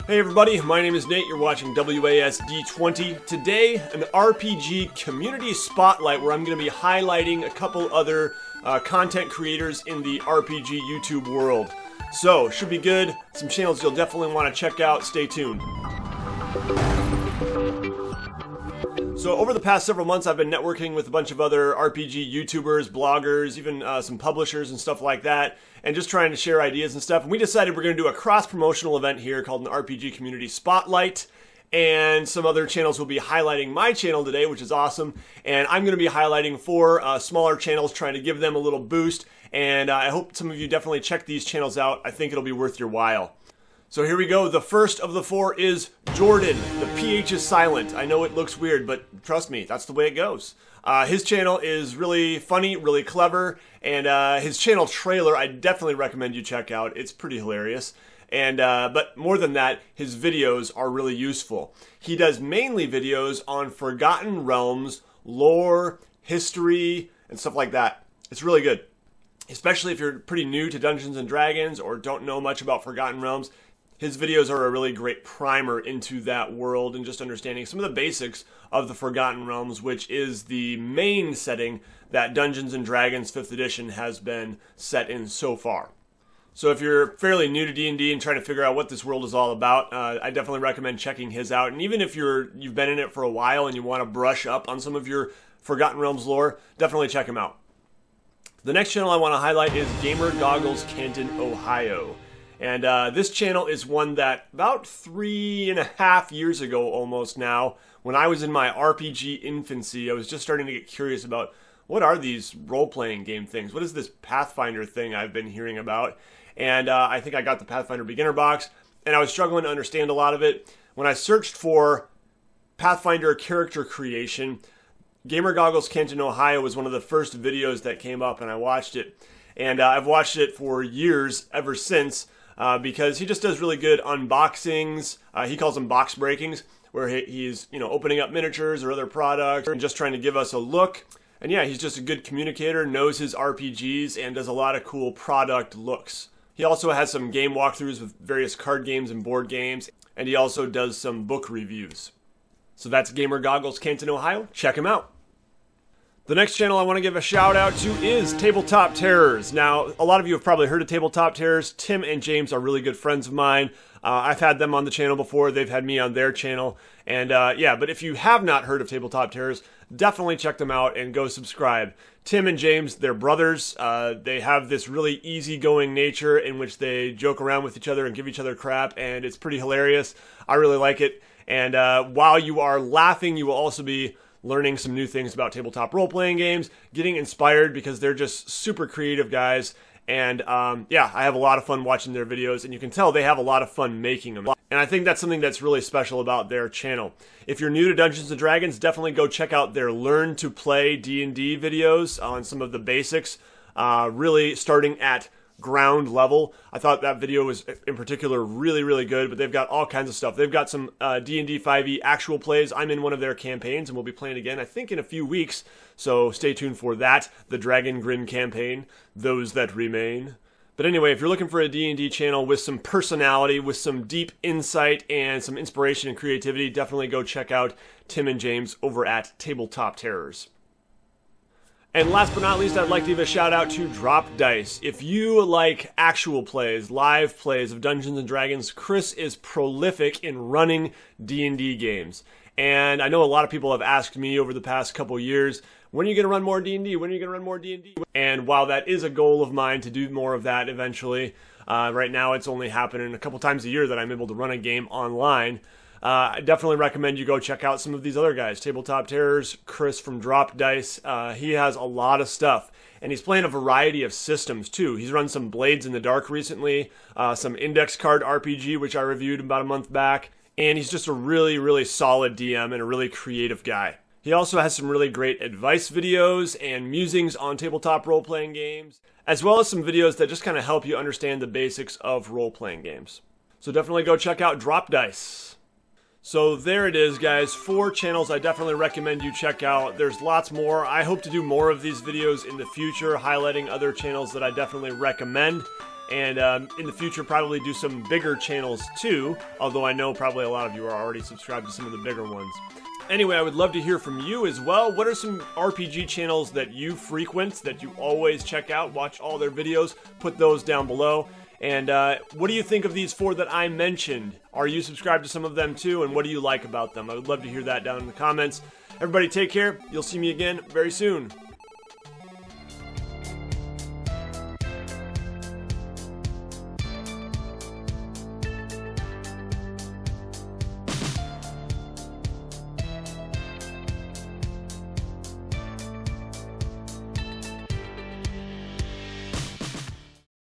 Hey everybody, my name is Nate, you're watching WASD20. Today, an RPG community spotlight where I'm going to be highlighting a couple other content creators in the RPG YouTube world. So, should be good, some channels you'll definitely want to check out, stay tuned. So over the past several months I've been networking with a bunch of other RPG YouTubers, bloggers, even some publishers and stuff like that, and just trying to share ideas and stuff. And we decided we're going to do a cross-promotional event here called an RPG Community Spotlight, and some other channels will be highlighting my channel today, which is awesome, and I'm going to be highlighting four smaller channels, trying to give them a little boost, and I hope some of you definitely check these channels out. I think it'll be worth your while. So here we go. The first of the four is Jordan. The PH is silent. I know it looks weird, but trust me, that's the way it goes. His channel is really funny, really clever, and his channel trailer I definitely recommend you check out. It's pretty hilarious. And but more than that, his videos are really useful. He does mainly videos on Forgotten Realms, lore, history, and stuff like that. It's really good. Especially if you're pretty new to Dungeons & Dragons or don't know much about Forgotten Realms. His videos are a really great primer into that world and just understanding some of the basics of the Forgotten Realms, which is the main setting that Dungeons & Dragons 5th edition has been set in so far. So if you're fairly new to D&D and trying to figure out what this world is all about, I definitely recommend checking his out. And even if you've been in it for a while and you want to brush up on some of your Forgotten Realms lore, definitely check him out. The next channel I want to highlight is Gamer Goggles Canton, Ohio. And this channel is one that about 3.5 years ago almost now, when I was in my RPG infancy, I was just starting to get curious about what are these role-playing game things? What is this Pathfinder thing I've been hearing about? And I think I got the Pathfinder beginner box, and I was struggling to understand a lot of it. When I searched for Pathfinder character creation, Gamer Goggles Canton, Ohio was one of the first videos that came up, and I watched it. And I've watched it for years ever since. Because he just does really good unboxings. He calls them box breakings, where he's opening up miniatures or other products and just trying to give us a look. And yeah, he's just a good communicator, knows his RPGs, and does a lot of cool product looks. He also has some game walkthroughs with various card games and board games, and he also does some book reviews. So that's Gamer Goggles Canton, Ohio. Check him out. The next channel I want to give a shout out to is Tabletop Terrors. Now, a lot of you have probably heard of Tabletop Terrors. Tim and James are really good friends of mine. I've had them on the channel before. They've had me on their channel. And yeah, but if you have not heard of Tabletop Terrors, definitely check them out and go subscribe. Tim and James, they're brothers. They have this really easygoing nature in which they joke around with each other and give each other crap, and it's pretty hilarious. I really like it. And while you are laughing, you will also be learning some new things about tabletop role-playing games, getting inspired because they're just super creative guys. And yeah, I have a lot of fun watching their videos, and you can tell they have a lot of fun making them. And I think that's something that's really special about their channel. If you're new to Dungeons & Dragons, definitely go check out their Learn to Play D&D videos on some of the basics, really starting at ground level. I thought that video was in particular really, really good, but they've got all kinds of stuff. They've got some D&D 5e actual plays. I'm in one of their campaigns, and we'll be playing again, I think, in a few weeks, so stay tuned for that. The Dragon Grin campaign, Those That Remain. But anyway, if you're looking for a D&D channel with some personality, with some deep insight, and some inspiration and creativity, definitely go check out Tim and James over at Tabletop Terrors. And last but not least, I'd like to give a shout out to Drop Dice. If you like actual plays, live plays of Dungeons & Dragons, Chris is prolific in running D&D games. And I know a lot of people have asked me over the past couple years, when are you going to run more D&D? When are you going to run more D&D? And while that is a goal of mine to do more of that eventually, right now it's only happening a couple times a year that I'm able to run a game online. I definitely recommend you go check out some of these other guys. Tabletop Terrors, Chris from Drop Dice. He has a lot of stuff. And he's playing a variety of systems, too. He's run some Blades in the Dark recently, some Index Card RPG, which I reviewed about a month back. And he's just a really, really solid DM and a really creative guy. He also has some really great advice videos and musings on tabletop role-playing games, as well as some videos that just kind of help you understand the basics of role-playing games. So definitely go check out Drop Dice. So there it is, guys. 4 channels I definitely recommend you check out. There's lots more. I hope to do more of these videos in the future, highlighting other channels that I definitely recommend. and in the future probably do some bigger channels too, although I know probably a lot of you are already subscribed to some of the bigger ones. Anyway, I would love to hear from you as well. What are some RPG channels that you frequent, that you always check out, watch all their videos? Put those down below. And what do you think of these 4 that I mentioned? Are you subscribed to some of them too, and what do you like about them? I would love to hear that down in the comments. Everybody take care. You'll see me again very soon.